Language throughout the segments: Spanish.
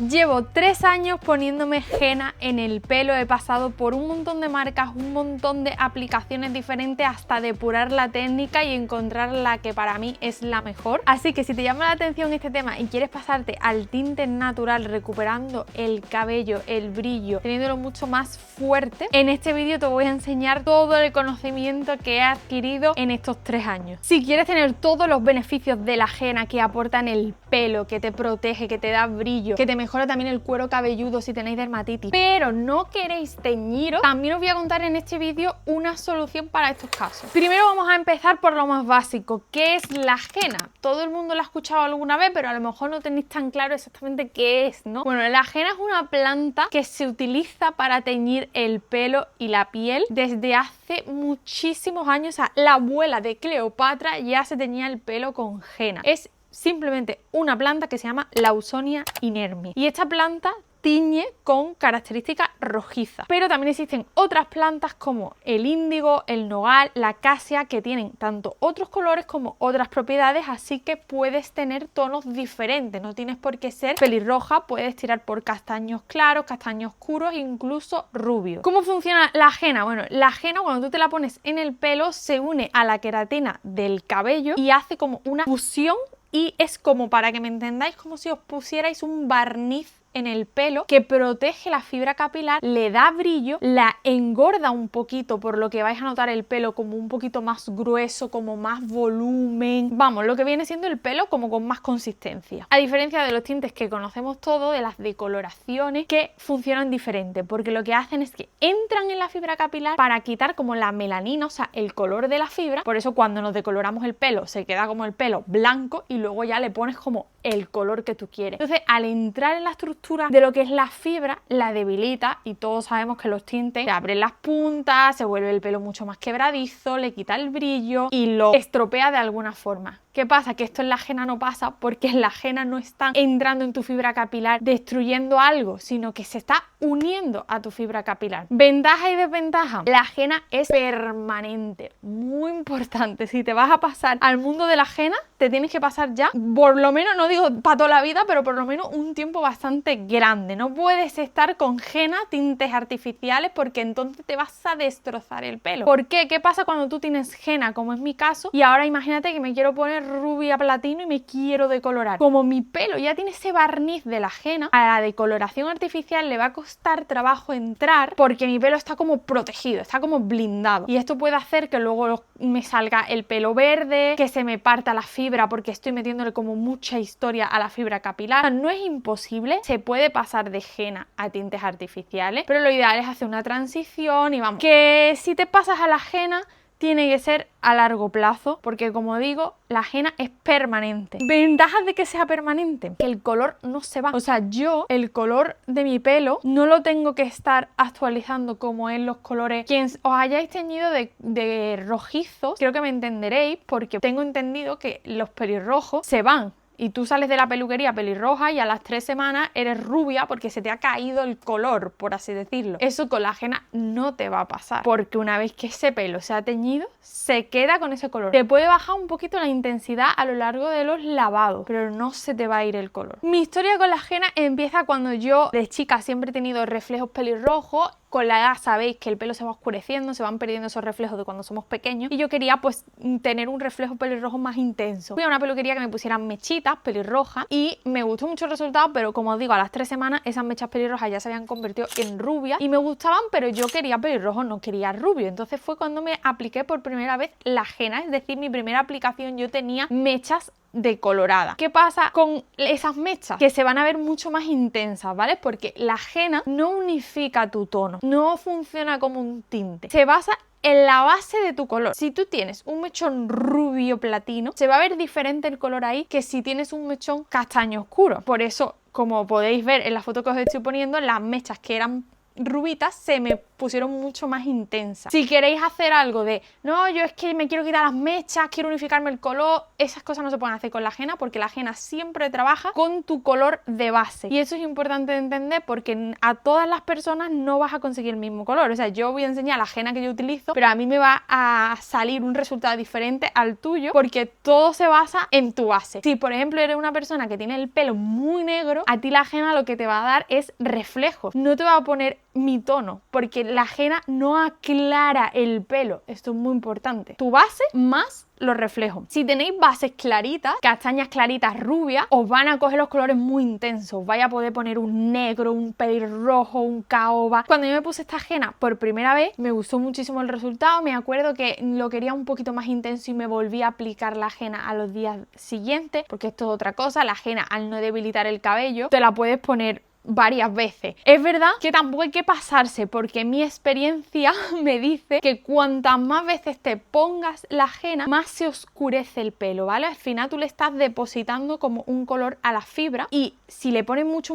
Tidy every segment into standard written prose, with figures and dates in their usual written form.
Llevo 3 años poniéndome henna en el pelo, he pasado por un montón de marcas, un montón de aplicaciones diferentes hasta depurar la técnica y encontrar la que para mí es la mejor. Así que si te llama la atención este tema y quieres pasarte al tinte natural recuperando el cabello, el brillo, teniéndolo mucho más fuerte, en este vídeo te voy a enseñar todo el conocimiento que he adquirido en estos 3 años. Si quieres tener todos los beneficios de la henna que aporta en el pelo, que te protege, que te da brillo, que te mejora también el cuero cabelludo si tenéis dermatitis, pero no queréis teñiros, también os voy a contar en este vídeo una solución para estos casos. Primero vamos a empezar por lo más básico, ¿qué es la henna? Todo el mundo lo ha escuchado alguna vez, pero a lo mejor no tenéis tan claro exactamente qué es, ¿no? Bueno, la henna es una planta que se utiliza para teñir el pelo y la piel desde hace muchísimos años. O sea, la abuela de Cleopatra ya se teñía el pelo con henna. Es simplemente una planta que se llama Lawsonia inermis. Y esta planta tiñe con características rojizas. Pero también existen otras plantas como el índigo, el nogal, la acacia, que tienen tanto otros colores como otras propiedades, así que puedes tener tonos diferentes. No tienes por qué ser pelirroja, puedes tirar por castaños claros, castaños oscuros, incluso rubios. ¿Cómo funciona la henna? Bueno, la henna cuando tú te la pones en el pelo se une a la queratina del cabello y hace como una fusión. Y es como, para que me entendáis, como si os pusierais un barniz en el pelo que protege la fibra capilar, le da brillo, la engorda un poquito, por lo que vais a notar el pelo como un poquito más grueso, como más volumen, vamos, lo que viene siendo el pelo como con más consistencia. A diferencia de los tintes que conocemos todos, de las decoloraciones, que funcionan diferente, porque lo que hacen es que entran en la fibra capilar para quitar como la melanina, o sea, el color de la fibra. Por eso cuando nos decoloramos el pelo se queda como el pelo blanco y luego ya le pones como el color que tú quieres. Entonces, al entrar en la estructura de lo que es la fibra, la debilita, y todos sabemos que los tintes te abren las puntas, se vuelve el pelo mucho más quebradizo, le quita el brillo y lo estropea de alguna forma. ¿Qué pasa? Que esto en la henna no pasa, porque en la henna no están entrando en tu fibra capilar destruyendo algo, sino que se está uniendo a tu fibra capilar. Ventaja y desventaja. La henna es permanente, muy importante. Si te vas a pasar al mundo de la henna, te tienes que pasar ya, por lo menos, no digo para toda la vida, pero por lo menos un tiempo bastante grande. No puedes estar con henna, tintes artificiales, porque entonces te vas a destrozar el pelo. ¿Por qué? ¿Qué pasa cuando tú tienes henna, como es mi caso? Y ahora imagínate que me quiero poner rubia platino y me quiero decolorar. Como mi pelo ya tiene ese barniz de la henna, a la decoloración artificial le va a costar trabajo entrar, porque mi pelo está como protegido, está como blindado. Y esto puede hacer que luego me salga el pelo verde, que se me parta la fibra porque estoy metiéndole como mucha historia a la fibra capilar. O sea, no es imposible, se puede pasar de henna a tintes artificiales, pero lo ideal es hacer una transición y vamos, que si te pasas a la henna tiene que ser a largo plazo, porque como digo, la henna es permanente. Ventajas de que sea permanente: que el color no se va. O sea, yo el color de mi pelo no lo tengo que estar actualizando como en los colores. Quien os hayáis teñido de rojizos, creo que me entenderéis, porque tengo entendido que los pelirrojos se van. Y tú sales de la peluquería pelirroja y a las 3 semanas eres rubia porque se te ha caído el color, por así decirlo. Eso con la henna no te va a pasar, porque una vez que ese pelo se ha teñido, se queda con ese color. Te puede bajar un poquito la intensidad a lo largo de los lavados, pero no se te va a ir el color. Mi historia con la henna empieza cuando yo de chica siempre he tenido reflejos pelirrojos. Con la edad sabéis que el pelo se va oscureciendo, se van perdiendo esos reflejos de cuando somos pequeños, y yo quería pues tener un reflejo pelirrojo más intenso. Fui a una peluquería que me pusieran mechitas pelirrojas y me gustó mucho el resultado, pero como os digo, a las 3 semanas esas mechas pelirrojas ya se habían convertido en rubias y me gustaban, pero yo quería pelirrojo, no quería rubio. Entonces fue cuando me apliqué por primera vez la henna, es decir, mi primera aplicación yo tenía mechas decolorada. ¿Qué pasa con esas mechas? Que se van a ver mucho más intensas, ¿vale? Porque la henna no unifica tu tono, no funciona como un tinte, se basa en la base de tu color. Si tú tienes un mechón rubio platino, se va a ver diferente el color ahí que si tienes un mechón castaño oscuro. Por eso, como podéis ver en la foto que os estoy poniendo, las mechas que eran rubitas se me pusieron mucho más intensas. Si queréis hacer algo de, no, yo es que me quiero quitar las mechas, quiero unificarme el color, esas cosas no se pueden hacer con la henna porque la henna siempre trabaja con tu color de base. Y eso es importante de entender porque a todas las personas no vas a conseguir el mismo color. O sea, yo voy a enseñar la henna que yo utilizo, pero a mí me va a salir un resultado diferente al tuyo porque todo se basa en tu base. Si, por ejemplo, eres una persona que tiene el pelo muy negro, a ti la henna lo que te va a dar es reflejo. No te va a poner mi tono, porque la henna no aclara el pelo. Esto es muy importante. Tu base más los reflejos. Si tenéis bases claritas, castañas claritas, rubias, os van a coger los colores muy intensos. Vais a poder poner un negro, un pelirrojo, un caoba. Cuando yo me puse esta henna por primera vez, me gustó muchísimo el resultado. Me acuerdo que lo quería un poquito más intenso y me volví a aplicar la henna a los días siguientes, porque esto es otra cosa. La henna, al no debilitar el cabello, te la puedes poner varias veces. Es verdad que tampoco hay que pasarse porque mi experiencia me dice que cuantas más veces te pongas la henna, más se oscurece el pelo, ¿vale? Al final tú le estás depositando como un color a la fibra y si le pones mucho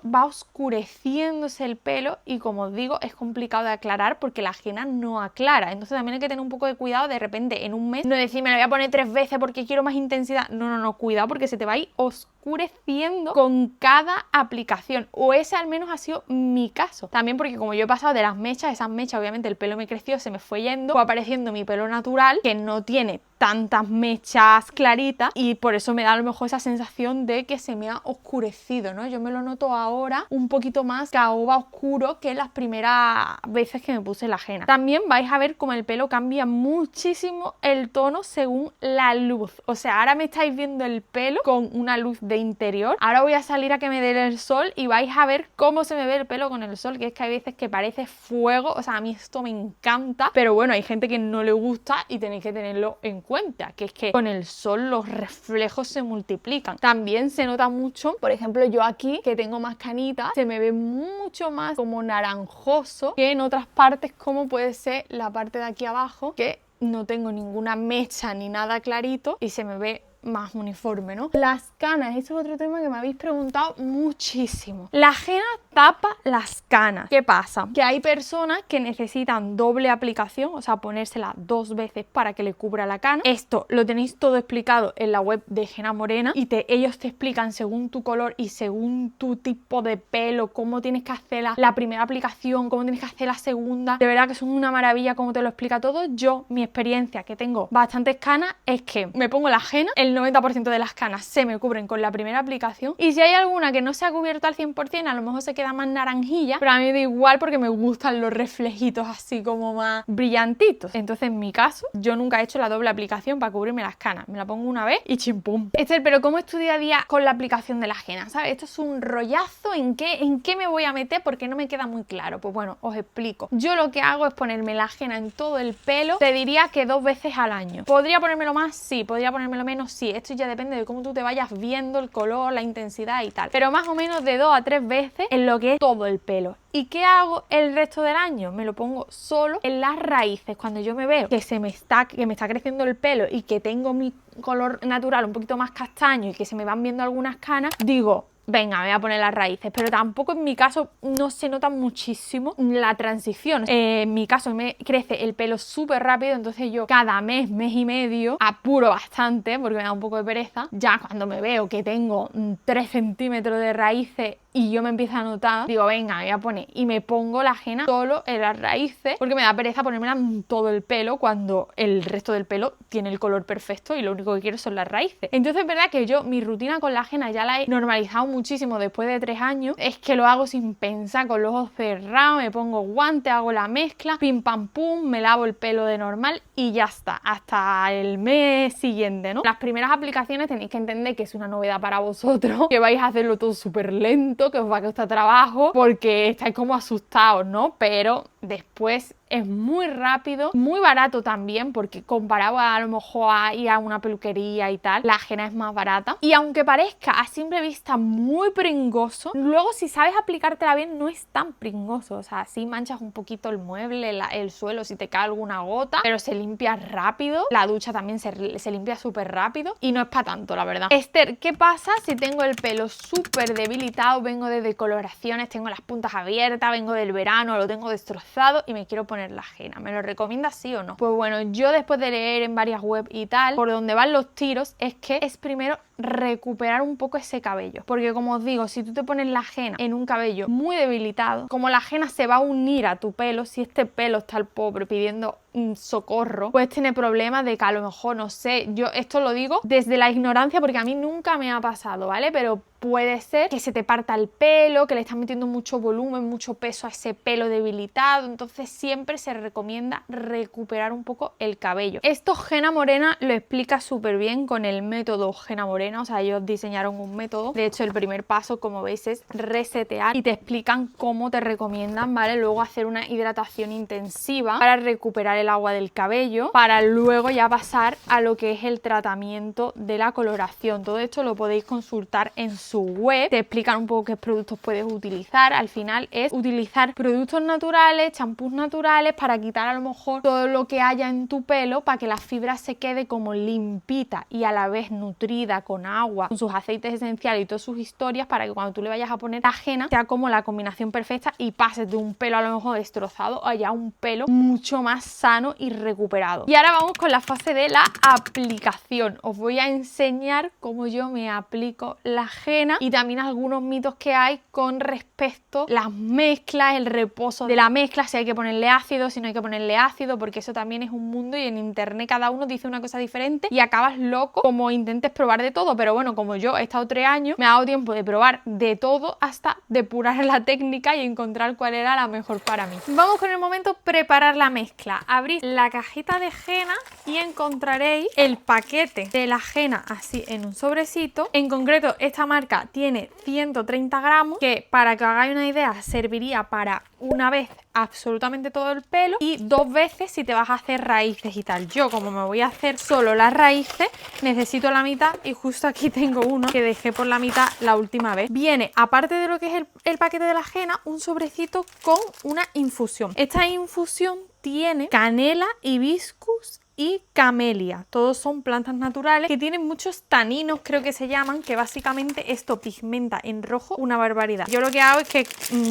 va oscureciéndose el pelo y como os digo es complicado de aclarar porque la henna no aclara. Entonces también hay que tener un poco de cuidado de repente en un mes no decir me la voy a poner 3 veces porque quiero más intensidad. No, cuidado porque se te va a ir oscureciendo con cada aplicación. O ese al menos ha sido mi caso. También porque como yo he pasado de las mechas, esas mechas obviamente el pelo me creció, se me fue yendo, fue apareciendo mi pelo natural que no tiene tantas mechas claritas y por eso me da a lo mejor esa sensación de que se me ha oscurecido, ¿no? Yo me lo noto ahora un poquito más caoba oscuro que las primeras veces que me puse la henna. También vais a ver como el pelo cambia muchísimo el tono según la luz. O sea, ahora me estáis viendo el pelo con una luz de interior. Ahora voy a salir a que me dé el sol y vais a ver cómo se me ve el pelo con el sol, que es que hay veces que parece fuego. O sea, a mí esto me encanta, pero bueno, hay gente que no le gusta y tenéis que tenerlo en cuenta, que es que con el sol los reflejos se multiplican. También se nota mucho, por ejemplo, yo aquí que tengo más canitas, se me ve mucho más como naranjoso que en otras partes como puede ser la parte de aquí abajo, que no tengo ninguna mecha ni nada clarito y se me ve más uniforme, ¿no? Las canas, eso es otro tema que me habéis preguntado muchísimo. La henna tapa las canas. ¿Qué pasa? Que hay personas que necesitan doble aplicación, o sea, ponérsela 2 veces para que le cubra la cana. Esto lo tenéis todo explicado en la web de Henna Morena y ellos te explican según tu color y según tu tipo de pelo, cómo tienes que hacer la primera aplicación, cómo tienes que hacer la segunda. De verdad que son una maravilla cómo te lo explica todo. Yo, mi experiencia, que tengo bastantes canas, es que me pongo la henna, el 90% de las canas se me cubren con la primera aplicación y si hay alguna que no se ha cubierto al 100%, a lo mejor se queda más naranjilla, pero a mí me da igual porque me gustan los reflejitos así como más brillantitos. Entonces en mi caso, yo nunca he hecho la doble aplicación para cubrirme las canas. Me la pongo una vez y chimpum. Esther, pero ¿cómo es tu día a día con la aplicación de la henna? ¿Sabes? Esto es un rollazo. ¿En qué me voy a meter? Porque no me queda muy claro. Pues bueno, os explico. Yo lo que hago es ponerme la henna en todo el pelo. Te diría que 2 veces al año. ¿Podría ponérmelo más? Sí. ¿Podría ponérmelo menos? Sí. Esto ya depende de cómo tú te vayas viendo el color, la intensidad y tal. Pero más o menos de 2 a 3 veces en lo que es todo el pelo. ¿Y qué hago el resto del año? Me lo pongo solo en las raíces. Cuando yo me veo que me está creciendo el pelo y que tengo mi color natural un poquito más castaño y que se me van viendo algunas canas, digo, venga, me voy a poner las raíces, pero tampoco en mi caso no se nota muchísimo la transición. En mi caso me crece el pelo súper rápido, entonces yo cada mes y medio apuro bastante porque me da un poco de pereza. Ya cuando me veo que tengo 3 centímetros de raíces y yo me empiezo a notar, digo, venga, me voy a poner y me pongo la henna solo en las raíces porque me da pereza ponérmela en todo el pelo cuando el resto del pelo tiene el color perfecto y lo único que quiero son las raíces. Entonces es verdad que yo mi rutina con la henna ya la he normalizado muchísimo después de 3 años. Es que lo hago sin pensar, con los ojos cerrados, me pongo guantes, hago la mezcla, pim pam pum, me lavo el pelo de normal y ya está, hasta el mes siguiente, ¿no? Las primeras aplicaciones tenéis que entender que es una novedad para vosotros, que vais a hacerlo todo súper lento, que os va a costar trabajo porque estáis como asustados, ¿no? Pero después es muy rápido, muy barato también, porque comparado a lo mejor a ir a una peluquería y tal, la ajena es más barata. Y aunque parezca a simple vista muy pringoso, luego si sabes aplicártela bien no es tan pringoso. O sea, sí manchas un poquito el mueble, el suelo si te cae alguna gota, pero se limpia rápido. La ducha también se limpia súper rápido y no es para tanto, la verdad. Esther, ¿qué pasa si tengo el pelo súper debilitado? Vengo de decoloraciones, tengo las puntas abiertas, vengo del verano, lo tengo destrozado y me quiero poner la ajena. ¿Me lo recomiendas sí o no? Pues bueno, yo después de leer en varias webs y tal, por donde van los tiros es que es primero recuperar un poco ese cabello, porque como os digo, si tú te pones la ajena en un cabello muy debilitado, como la ajena se va a unir a tu pelo, si este pelo está el pobre pidiendo socorro, puedes tener problemas de que a lo mejor, no sé, yo esto lo digo desde la ignorancia porque a mí nunca me ha pasado, ¿vale? Pero puede ser que se te parta el pelo, que le estás metiendo mucho volumen, mucho peso a ese pelo debilitado, entonces siempre se recomienda recuperar un poco el cabello. Esto Henna Morena lo explica súper bien con el método Henna Morena, o sea, ellos diseñaron un método, de hecho el primer paso, como veis, es resetear y te explican cómo te recomiendan, ¿vale? Luego hacer una hidratación intensiva para recuperar el agua del cabello, para luego ya pasar a lo que es el tratamiento de la coloración. Todo esto lo podéis consultar en su web, te explican un poco qué productos puedes utilizar. Al final es utilizar productos naturales, champús naturales para quitar a lo mejor todo lo que haya en tu pelo para que la fibra se quede como limpita y a la vez nutrida con agua, con sus aceites esenciales y todas sus historias, para que cuando tú le vayas a poner la ajena sea como la combinación perfecta y pases de un pelo a lo mejor destrozado a ya un pelo mucho más sano y recuperado. Y ahora vamos con la fase de la aplicación. Os voy a enseñar cómo yo me aplico la ajena y también algunos mitos que hay con respecto a las mezclas, el reposo de la mezcla, si hay que ponerle ácido, si no hay que ponerle ácido, porque eso también es un mundo y en internet cada uno dice una cosa diferente y acabas loco como intentes probar de todo. Pero bueno, como yo he estado 3 años, me ha dado tiempo de probar de todo hasta depurar la técnica y encontrar cuál era la mejor para mí. Vamos con el momento preparar la mezcla. Abrís la cajita de henna y encontraréis el paquete de la henna así en un sobrecito. En concreto, esta marca tiene 130 gramos, que para que os hagáis una idea serviría para una vez absolutamente todo el pelo y 2 veces si te vas a hacer raíces y tal. Yo, como me voy a hacer solo las raíces, necesito la mitad y justo aquí tengo uno que dejé por la mitad la última vez. Viene, aparte de lo que es el paquete de la henna, un sobrecito con una infusión. Esta infusión tiene canela, hibiscus y camelia. Todos son plantas naturales que tienen muchos taninos, creo que se llaman, que básicamente esto pigmenta en rojo una barbaridad. Yo lo que hago es que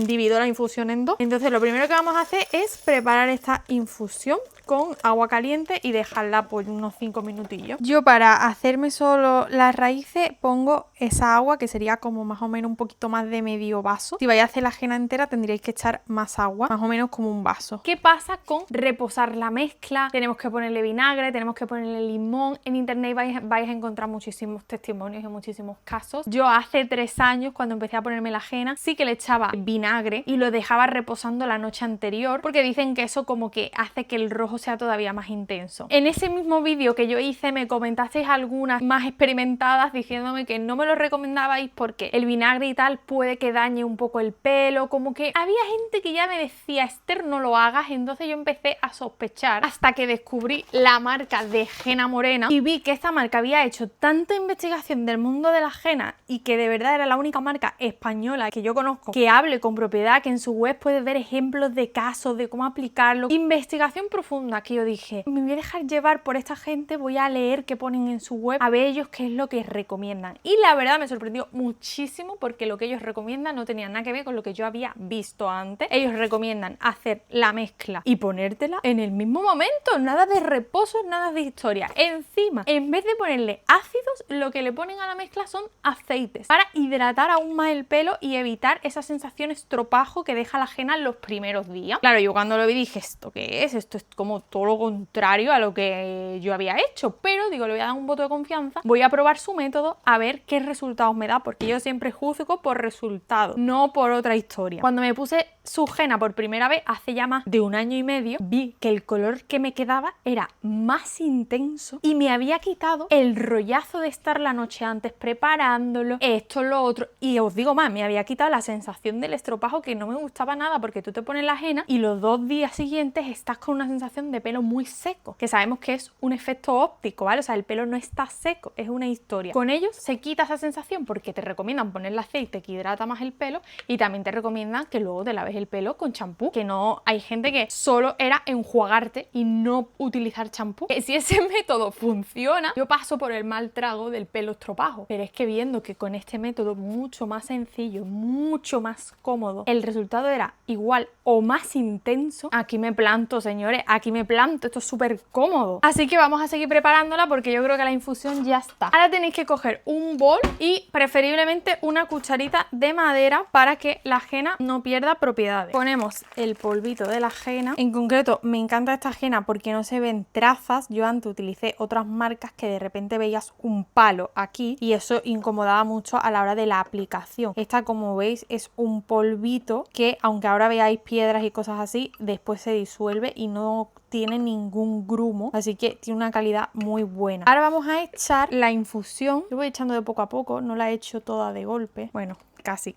divido la infusión en 2. Entonces lo primero que vamos a hacer es preparar esta infusión con agua caliente y dejarla por unos 5 minutillos. Yo para hacerme solo las raíces pongo esa agua, que sería como más o menos un poquito más de medio vaso. Si vais a hacer la henna entera tendréis que echar más agua, más o menos como un vaso. ¿Qué pasa con reposar la mezcla? Tenemos que ponerle vinagre, tenemos que ponerle limón. En internet vais a encontrar muchísimos testimonios y muchísimos casos. Yo hace 3 años, cuando empecé a ponerme la henna, sí que le echaba vinagre y lo dejaba reposando la noche anterior, porque dicen que eso como que hace que el rojo sea todavía más intenso. En ese mismo vídeo que yo hice me comentasteis algunas más experimentadas diciéndome que no me lo recomendabais porque el vinagre y tal puede que dañe un poco el pelo, como que había gente que ya me decía, Esther, no lo hagas. Entonces yo empecé a sospechar hasta que descubrí la marca de Henna Morena y vi que esta marca había hecho tanta investigación del mundo de la henna y que de verdad era la única marca española que yo conozco que hable con propiedad, que en su web puedes ver ejemplos de casos, de cómo aplicarlo, investigación profunda, que yo dije, me voy a dejar llevar por esta gente, voy a leer qué ponen en su web, a ver ellos qué es lo que recomiendan. Y la verdad me sorprendió muchísimo porque lo que ellos recomiendan no tenía nada que ver con lo que yo había visto antes. Ellos recomiendan hacer la mezcla y ponértela en el mismo momento, nada de reposo, nada de historia. Encima, en vez de ponerle ácidos, lo que le ponen a la mezcla son aceites para hidratar aún más el pelo y evitar esa sensación estropajo que deja la henna en los primeros días. Claro, yo cuando lo vi dije, ¿esto qué es? Esto es como vamos, todo lo contrario a lo que yo había hecho. Pero digo, le voy a dar un voto de confianza, voy a probar su método a ver qué resultados me da, porque yo siempre juzgo por resultados, no por otra historia. Cuando me puse su henna por primera vez hace ya más de 1 año y medio, vi que el color que me quedaba era más intenso y me había quitado el rollazo de estar la noche antes preparándolo, esto, lo otro, y os digo más, me había quitado la sensación del estropajo, que no me gustaba nada, porque tú te pones la henna y los 2 días siguientes estás con una sensación de pelo muy seco, que sabemos que es un efecto óptico, ¿vale? O sea, el pelo no está seco, es una historia. Con ellos se quita esa sensación porque te recomiendan ponerle aceite que hidrata más el pelo, y también te recomiendan que luego te laves el pelo con champú, que no, hay gente que solo era enjuagarte y no utilizar champú. Si ese método funciona, yo paso por el mal trago del pelo estropajo, pero es que viendo que con este método mucho más sencillo, mucho más cómodo, el resultado era igual o más intenso, aquí me planto, señores, aquí me planto, esto es súper cómodo. Así que vamos a seguir preparándola porque yo creo que la infusión ya está. Ahora tenéis que coger un bol y preferiblemente una cucharita de madera para que la henna no pierda propiedades. Ponemos el polvito de la henna. En concreto me encanta esta henna porque no se ven trazas. Yo antes utilicé otras marcas que de repente veías un palo aquí y eso incomodaba mucho a la hora de la aplicación. Esta, como veis, es un polvito que, aunque ahora veáis piedras y cosas así, después se disuelve y no tiene ningún grumo, así que tiene una calidad muy buena. Ahora vamos a echar la infusión. Lo voy echando de poco a poco, no la he hecho toda de golpe. Bueno, casi,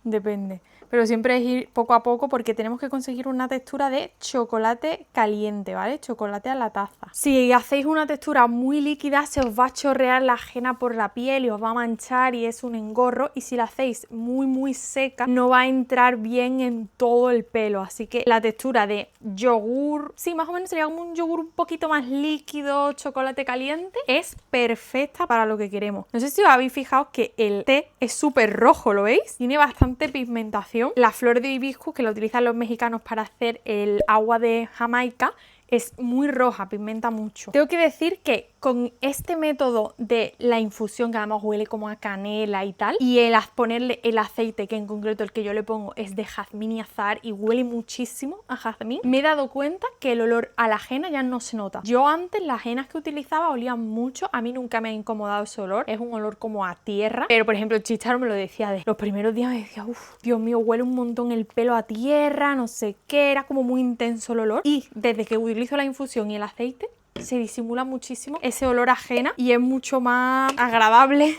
depende. Pero siempre es ir poco a poco porque tenemos que conseguir una textura de chocolate caliente, ¿vale? Chocolate a la taza. Si hacéis una textura muy líquida, se os va a chorrear la henna por la piel y os va a manchar y es un engorro. Y si la hacéis muy seca, no va a entrar bien en todo el pelo. Así que la textura de yogur, sí, más o menos sería como un yogur un poquito más líquido, chocolate caliente, es perfecta para lo que queremos. No sé si os habéis fijado que el té es súper rojo, ¿lo veis? Tiene bastante pigmentación. La flor de hibiscus, que la utilizan los mexicanos para hacer el agua de Jamaica, es muy roja, pigmenta mucho. Tengo que decir que con este método de la infusión, que además huele como a canela y tal, y el ponerle el aceite, que en concreto el que yo le pongo es de jazmín y azahar y huele muchísimo a jazmín, me he dado cuenta que el olor a la henna ya no se nota. Yo antes las hennas que utilizaba olían mucho, a mí nunca me ha incomodado ese olor, es un olor como a tierra, pero por ejemplo el Chicharo me lo decía de los primeros días, me decía, uff, Dios mío, huele un montón el pelo a tierra, no sé qué, era como muy intenso el olor, y desde que utilizo la infusión y el aceite se disimula muchísimo ese olor a henna y es mucho más agradable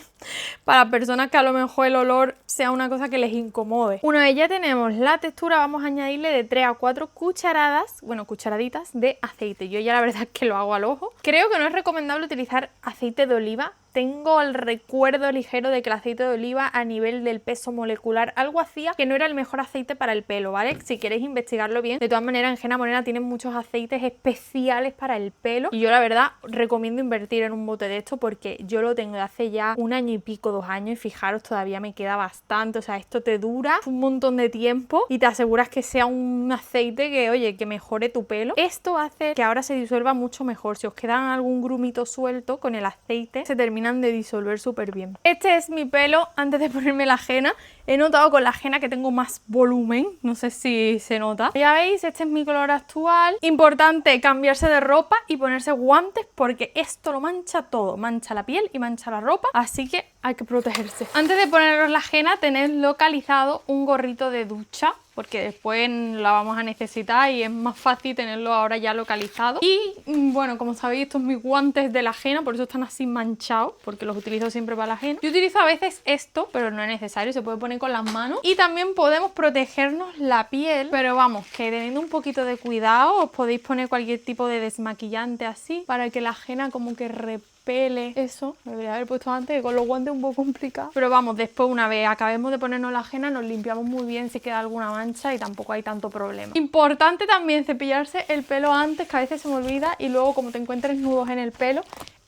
para personas que a lo mejor el olor sea una cosa que les incomode. Una vez ya tenemos la textura, vamos a añadirle de 3 a 4 cucharadas, bueno, cucharaditas de aceite. Yo ya la verdad es que lo hago al ojo. Creo que no es recomendable utilizar aceite de oliva. Tengo el recuerdo ligero de que el aceite de oliva a nivel del peso molecular algo hacía que no era el mejor aceite para el pelo, ¿vale? Si queréis investigarlo bien. De todas maneras, en Henna Morena tienen muchos aceites especiales para el pelo y yo la verdad recomiendo invertir en un bote de esto porque yo lo tengo de hace ya 1 año y pico, 2 años, y fijaros, todavía me queda bastante. O sea, esto te dura un montón de tiempo y te aseguras que sea un aceite que, oye, que mejore tu pelo. Esto hace que ahora se disuelva mucho mejor. Si os queda algún grumito suelto con el aceite, se termina de disolver súper bien. Este es mi pelo antes de ponerme la henna. He notado con la henna que tengo más volumen, no sé si se nota. Ya veis, este es mi color actual. Importante cambiarse de ropa y ponerse guantes porque esto lo mancha todo, mancha la piel y mancha la ropa, así que hay que protegerse. Antes de poneros la henna, tened localizado un gorrito de ducha porque después la vamos a necesitar y es más fácil tenerlo ahora ya localizado. Y bueno, como sabéis, estos son mis guantes de la henna, por eso están así manchados, porque los utilizo siempre para la henna. Yo utilizo a veces esto, pero no es necesario, se puede poner con las manos. Y también podemos protegernos la piel, pero vamos, que teniendo un poquito de cuidado, os podéis poner cualquier tipo de desmaquillante así, para que la henna como que repele eso. Me debería haber puesto antes, que con los guantes es un poco complicado. Pero vamos, después una vez acabemos de ponernos la henna, nos limpiamos muy bien si queda alguna mancha y tampoco hay tanto problema. Importante también cepillarse el pelo antes, que a veces se me olvida y luego como te encuentres nudos en el pelo,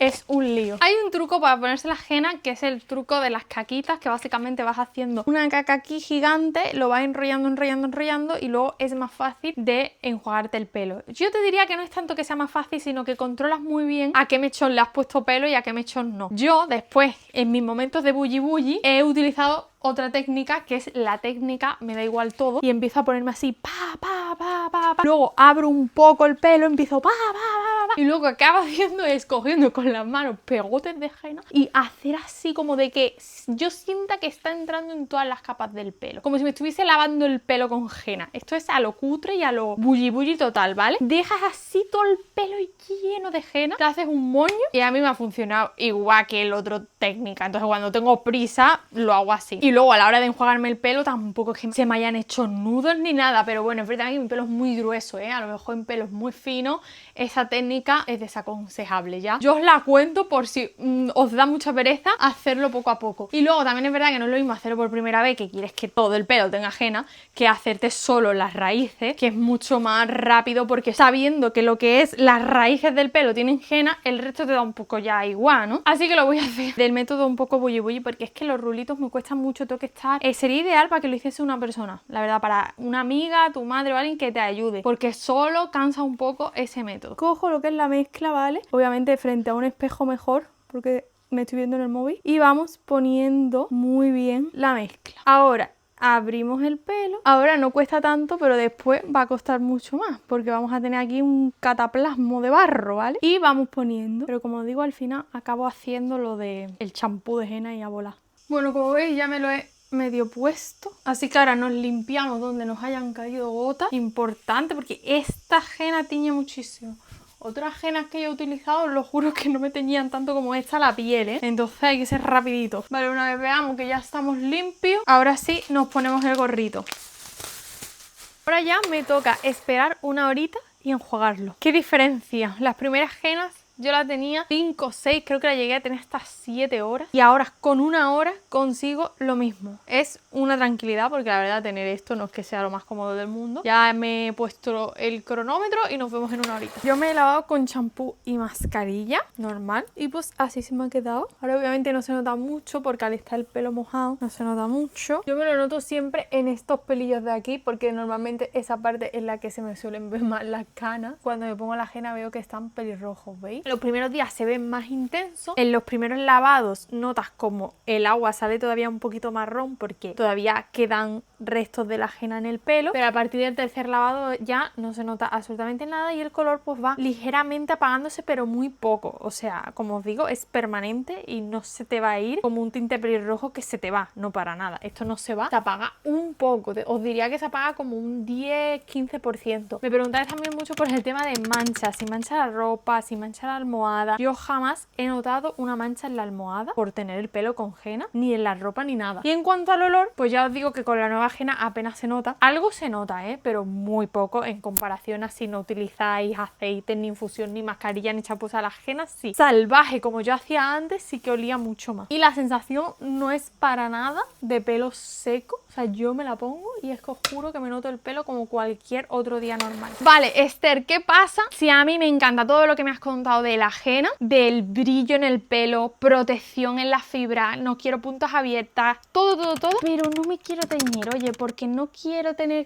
es un lío. Hay un truco para ponerse la henna, que es el truco de las caquitas, que básicamente vas haciendo una caca aquí gigante, lo vas enrollando, enrollando, enrollando y luego es más fácil de enjuagarte el pelo. Yo te diría que no es tanto que sea más fácil, sino que controlas muy bien a qué mechón le has puesto pelo y a qué mechón no. Yo después, en mis momentos de bully bully, he utilizado otra técnica, que es la técnica me da igual todo, y empiezo a ponerme así pa. Luego abro un poco el pelo, empiezo pa, y luego lo que acabo haciendo es cogiendo con las manos pegotes de henna y hacer así como de que yo sienta que está entrando en todas las capas del pelo, como si me estuviese lavando el pelo con henna. Esto es a lo cutre y a lo bully total, ¿vale? Dejas así todo el pelo lleno de henna, te haces un moño y a mí me ha funcionado igual que el otro técnica. Entonces cuando tengo prisa lo hago así. Y luego a la hora de enjuagarme el pelo tampoco es que se me hayan hecho nudos ni nada, pero bueno, es verdad que mi pelo es muy grueso, a lo mejor en pelos muy finos esa técnica es desaconsejable ya. Yo os la cuento por si os da mucha pereza hacerlo poco a poco. Y luego también es verdad que no es lo mismo hacerlo por primera vez, que quieres que todo el pelo tenga henna, que hacerte solo las raíces, que es mucho más rápido, porque sabiendo que lo que es las raíces del pelo tienen henna, el resto te da un poco ya igual, ¿no? Así que lo voy a hacer del método un poco bully bully, porque es que los rulitos me cuestan mucho, tengo que estar... sería ideal para que lo hiciese una persona, la verdad, para una amiga, tu madre o alguien que te ayude, porque solo cansa un poco ese método. Cojo lo que es la mezcla, ¿vale? Obviamente frente a un espejo mejor, porque me estoy viendo en el móvil, y vamos poniendo muy bien la mezcla. Ahora abrimos el pelo. Ahora no cuesta tanto, pero después va a costar mucho más, porque vamos a tener aquí un cataplasmo de barro, ¿vale? Y vamos poniendo, pero como digo, al final acabo haciendo lo de el champú de henna y a volar. Bueno, como veis ya me lo he medio puesto, así que ahora nos limpiamos donde nos hayan caído gotas. Importante, porque esta henna tiñe muchísimo. Otras hennas que yo he utilizado, lo juro que no me teñían tanto como esta la piel, Entonces hay que ser rapidito. Vale, una vez veamos que ya estamos limpios, ahora sí nos ponemos el gorrito. Ahora ya me toca esperar una horita y enjuagarlo. ¿Qué diferencia? Las primeras hennas yo la tenía 5 o 6, creo que la llegué a tener hasta 7 horas. Y ahora con una hora consigo lo mismo. Es una tranquilidad, porque la verdad tener esto no es que sea lo más cómodo del mundo. Ya me he puesto el cronómetro y nos vemos en una horita. Yo me he lavado con champú y mascarilla normal y pues así se me ha quedado. Ahora obviamente no se nota mucho porque al estar el pelo mojado no se nota mucho. Yo me lo noto siempre en estos pelillos de aquí, porque normalmente esa parte es la que se me suelen ver más las canas. Cuando me pongo la henna veo que están pelirrojos, ¿veis? Los primeros días se ven más intensos. En los primeros lavados notas como el agua sale todavía un poquito marrón, porque todavía quedan restos de la henna en el pelo, pero a partir del tercer lavado ya no se nota absolutamente nada y el color pues va ligeramente apagándose, pero muy poco. O sea, como os digo, es permanente y no se te va a ir como un tinte pelirrojo que se te va, no para nada. Esto no se va, se apaga un poco. Os diría que se apaga como un 10-15%. Me preguntáis también mucho por el tema de manchas, si mancha la ropa, si mancha la almohada. Yo jamás he notado una mancha en la almohada por tener el pelo con henna, ni en la ropa ni nada. Y en cuanto al olor, pues ya os digo que con la nueva henna apenas se nota. Algo se nota, pero muy poco en comparación a si no utilizáis aceite, ni infusión, ni mascarilla, ni champús. A las hennas sí. Salvaje, como yo hacía antes, sí que olía mucho más. Y la sensación no es para nada de pelo seco. O sea, yo me la pongo y es que os juro que me noto el pelo como cualquier otro día normal. Vale, Esther, ¿qué pasa si a mí me encanta todo lo que me has contado de la henna, del brillo en el pelo, protección en la fibra, no quiero puntas abiertas, todo, pero no me quiero teñir? Oye, porque no quiero tener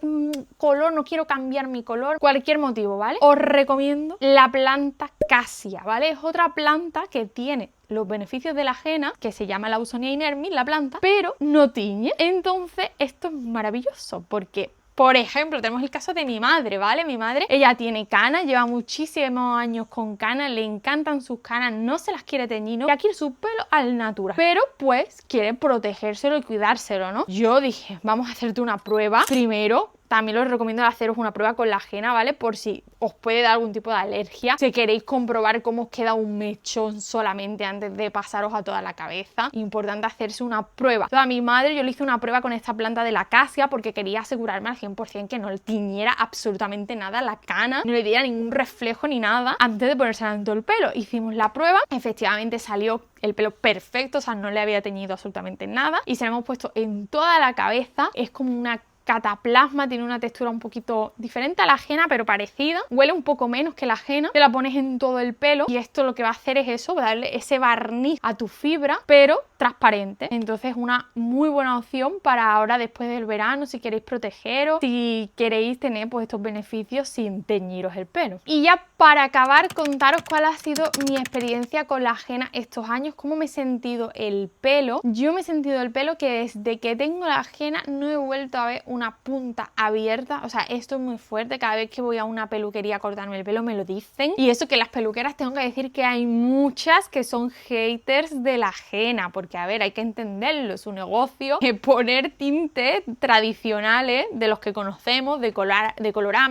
color, no quiero cambiar mi color, cualquier motivo, ¿vale? Os recomiendo la planta Cassia, ¿vale? Es otra planta que tiene los beneficios de la henna, que se llama Lawsonia inermis, la planta, pero no tiñe. Entonces esto es maravilloso, porque por ejemplo, tenemos el caso de mi madre, ¿vale? Mi madre, ella tiene canas, lleva muchísimos años con canas, le encantan sus canas, no se las quiere teñir, ¿no? Ya quiere su pelo al natural, pero pues quiere protegérselo y cuidárselo, ¿no? Yo dije, vamos a hacerte una prueba primero. También os recomiendo haceros una prueba con la henna, ¿vale? Por si os puede dar algún tipo de alergia. Si queréis comprobar cómo os queda un mechón solamente antes de pasaros a toda la cabeza. Importante hacerse una prueba. Entonces, a mi madre yo le hice una prueba con esta planta de la Cassia porque quería asegurarme al 100% que no le tiñera absolutamente nada la cana, no le diera ningún reflejo ni nada antes de ponérsela en todo el pelo. Hicimos la prueba, efectivamente salió el pelo perfecto, o sea, no le había teñido absolutamente nada y se lo hemos puesto en toda la cabeza. Es como una cataplasma, tiene una textura un poquito diferente a la ajena, pero parecida. Huele un poco menos que la ajena. Te la pones en todo el pelo y esto lo que va a hacer es eso, darle ese barniz a tu fibra, pero transparente. Entonces una muy buena opción para ahora después del verano, si queréis protegeros, si queréis tener pues estos beneficios sin teñiros el pelo. Y ya para acabar, contaros cuál ha sido mi experiencia con la ajena estos años, cómo me he sentido el pelo. Yo me he sentido el pelo que desde que tengo la ajena no he vuelto a ver una punta abierta. O sea, esto es muy fuerte. Cada vez que voy a una peluquería a cortarme el pelo me lo dicen. Y eso que las peluqueras, tengo que decir que hay muchas que son haters de la ajena, porque a ver, hay que entenderlo, su negocio es poner tintes tradicionales de los que conocemos, de colorar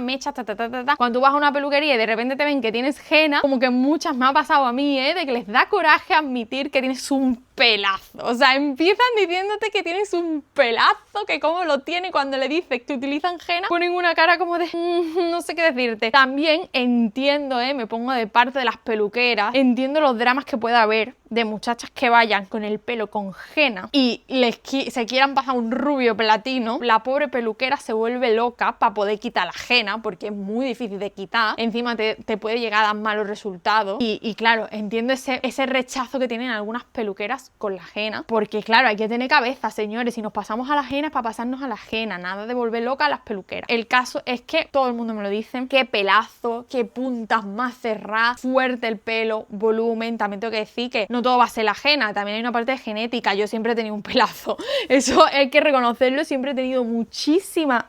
mechas, Cuando tú vas a una peluquería y de repente te ven que tienes henna, como que muchas me ha pasado a mí, de que les da coraje admitir que tienes un pelazo. O sea, empiezan diciéndote que tienes un pelazo, que cómo lo tiene. Cuando le dices que utilizan henna, ponen una cara como de no sé qué decirte. También entiendo, me pongo de parte de las peluqueras, entiendo los dramas que pueda haber de muchachas que vayan con el pelo con henna y se quieran pasar un rubio platino. La pobre peluquera se vuelve loca para poder quitar la henna, porque es muy difícil de quitar. Encima te puede llegar a dar malos resultados. Y claro, entiendo ese rechazo que tienen algunas peluqueras con la henna, porque claro, hay que tener cabeza, señores. Si nos pasamos a la henna es para pasarnos a la henna, nada de volver loca a las peluqueras. El caso es que todo el mundo me lo dice, qué pelazo, qué puntas más cerradas, fuerte el pelo, volumen. También tengo que decir que no todo va a ser la ajena, también hay una parte de genética. Yo siempre he tenido un pelazo, eso hay que reconocerlo, siempre he tenido muchísima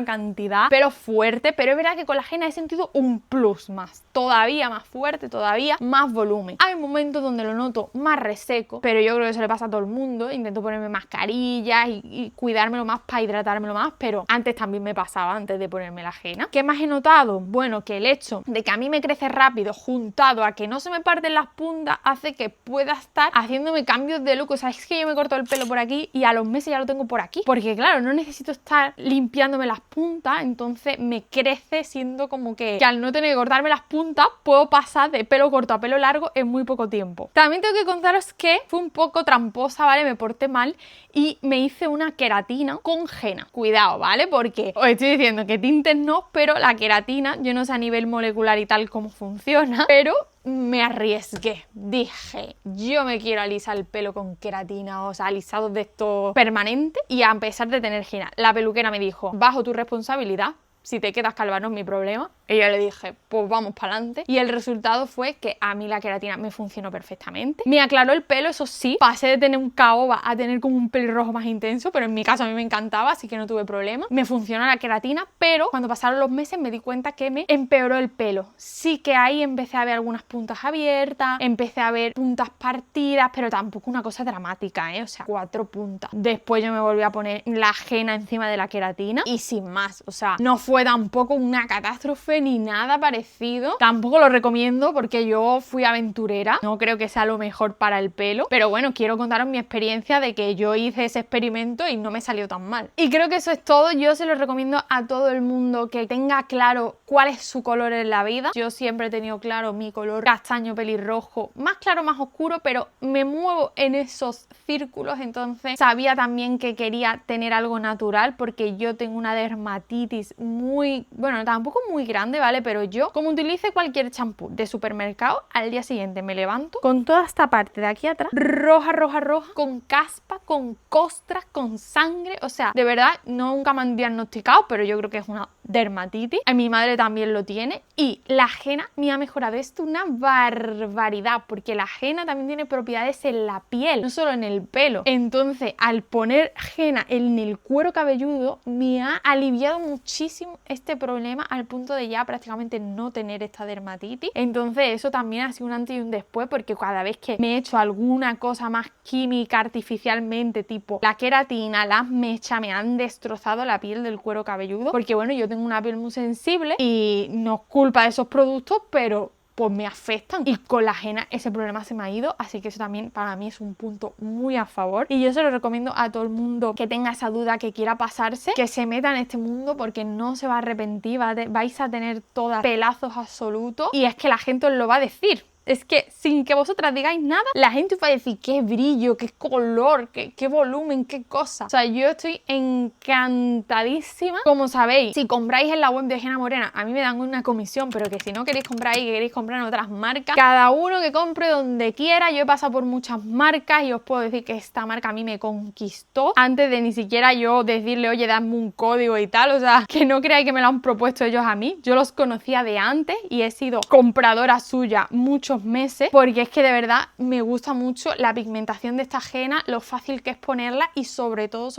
cantidad, pero fuerte. Pero es verdad que con la ajena he sentido un plus más, todavía más fuerte, todavía más volumen. Hay momentos donde lo noto más reseco, pero yo creo que eso le pasa a todo el mundo. Intento ponerme mascarillas y cuidármelo más para hidratármelo más, pero antes también me pasaba, antes de ponerme la ajena. ¿Qué más he notado? Bueno, que el hecho de que a mí me crece rápido, juntado a que no se me parten las puntas, hace que pueda estar haciéndome cambios de look. O sea, es que yo me corto el pelo por aquí y a los meses ya lo tengo por aquí, porque claro, no necesito estar limpiándome las puntas, entonces me crece, siendo como que al no tener que cortarme las puntas puedo pasar de pelo corto a pelo largo en muy poco tiempo. También tengo que contaros que fue un poco tramposa, ¿vale? Me porté mal y me hice una queratina con henna. Cuidado, ¿vale? Porque os estoy diciendo que tintes no, pero la queratina, yo no sé a nivel molecular y tal cómo funciona, pero me arriesgué. Dije, yo me quiero alisar el pelo con queratina, o sea, alisados de estos permanentes, y a pesar de tener henna, la peluquera me dijo, bajo tu responsabilidad, si te quedas calva no es mi problema. Y yo le dije, pues vamos para adelante. Y el resultado fue que a mí la queratina me funcionó perfectamente. Me aclaró el pelo, eso sí. Pasé de tener un caoba a tener como un pelirrojo más intenso, pero en mi caso a mí me encantaba, así que no tuve problema. Me funcionó la queratina, pero cuando pasaron los meses me di cuenta que me empeoró el pelo. Sí que ahí empecé a ver algunas puntas abiertas, empecé a ver puntas partidas, pero tampoco una cosa dramática, O sea, 4 puntas. Después yo me volví a poner la henna encima de la queratina y sin más. O sea, no fue tampoco una catástrofe ni nada parecido. Tampoco lo recomiendo porque yo fui aventurera, no creo que sea lo mejor para el pelo, pero bueno, quiero contaros mi experiencia de que yo hice ese experimento y no me salió tan mal. Y creo que eso es todo. Yo se lo recomiendo a todo el mundo que tenga claro cuál es su color en la vida. Yo siempre he tenido claro mi color castaño pelirrojo, más claro, más oscuro, pero me muevo en esos círculos, entonces sabía también que quería tener algo natural porque yo tengo una dermatitis muy, bueno, tampoco muy grande, ¿vale? Pero yo, como utilice cualquier champú de supermercado, al día siguiente me levanto con toda esta parte de aquí atrás roja, con caspa, con costras, con sangre. O sea, de verdad, nunca me han diagnosticado, pero yo creo que es una dermatitis. A mi madre también lo tiene. Y la henna me ha mejorado esto una barbaridad, porque la henna también tiene propiedades en la piel, no solo en el pelo. Entonces, al poner henna en el cuero cabelludo, me ha aliviado muchísimo este problema, al punto de ya prácticamente no tener esta dermatitis. Entonces eso también ha sido un antes y un después, porque cada vez que me he hecho alguna cosa más química artificialmente, tipo la queratina, las mechas, me han destrozado la piel del cuero cabelludo, porque bueno, yo tengo una piel muy sensible y no es culpa de esos productos, pero pues me afectan, y con la henna ese problema se me ha ido, así que eso también para mí es un punto muy a favor. Y yo se lo recomiendo a todo el mundo que tenga esa duda, que quiera pasarse, que se meta en este mundo, porque no se va a arrepentir, vais a tener todas pelazos absolutos, y es que la gente os lo va a decir. es que sin que vosotras digáis nada, la gente os va a decir qué brillo, qué color, qué volumen, qué cosa. O sea, yo estoy encantadísima. Como sabéis, si compráis en la web de Jena Morena, a mí me dan una comisión, pero que si no queréis comprar ahí, que queréis comprar en otras marcas, cada uno que compre donde quiera. Yo he pasado por muchas marcas y os puedo decir que esta marca a mí me conquistó antes de ni siquiera yo decirle, oye, dame un código y tal. O sea, que no creáis que me lo han propuesto ellos a mí. Yo los conocía de antes y he sido compradora suya muchos meses, porque es que de verdad me gusta mucho la pigmentación de esta henna, lo fácil que es ponerla y sobre todo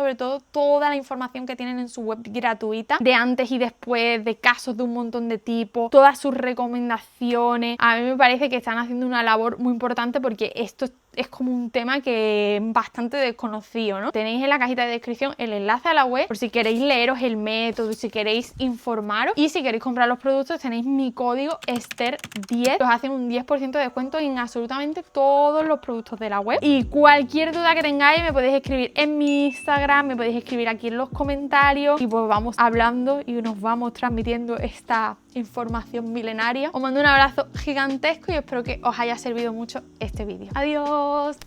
toda la información que tienen en su web gratuita de antes y después, de casos de un montón de tipos, todas sus recomendaciones. A mí me parece que están haciendo una labor muy importante, porque esto es como un tema que es bastante desconocido, ¿no? Tenéis en la cajita de descripción el enlace a la web por si queréis leeros el método, si queréis informaros, y si queréis comprar los productos tenéis mi código Ester10, os hacen un 10% de descuento en absolutamente todos los productos de la web. Y cualquier duda que tengáis me podéis escribir en mi Instagram, me podéis escribir aquí en los comentarios y pues vamos hablando y nos vamos transmitiendo esta información milenaria. Os mando un abrazo gigantesco y espero que os haya servido mucho este vídeo. ¡Adiós!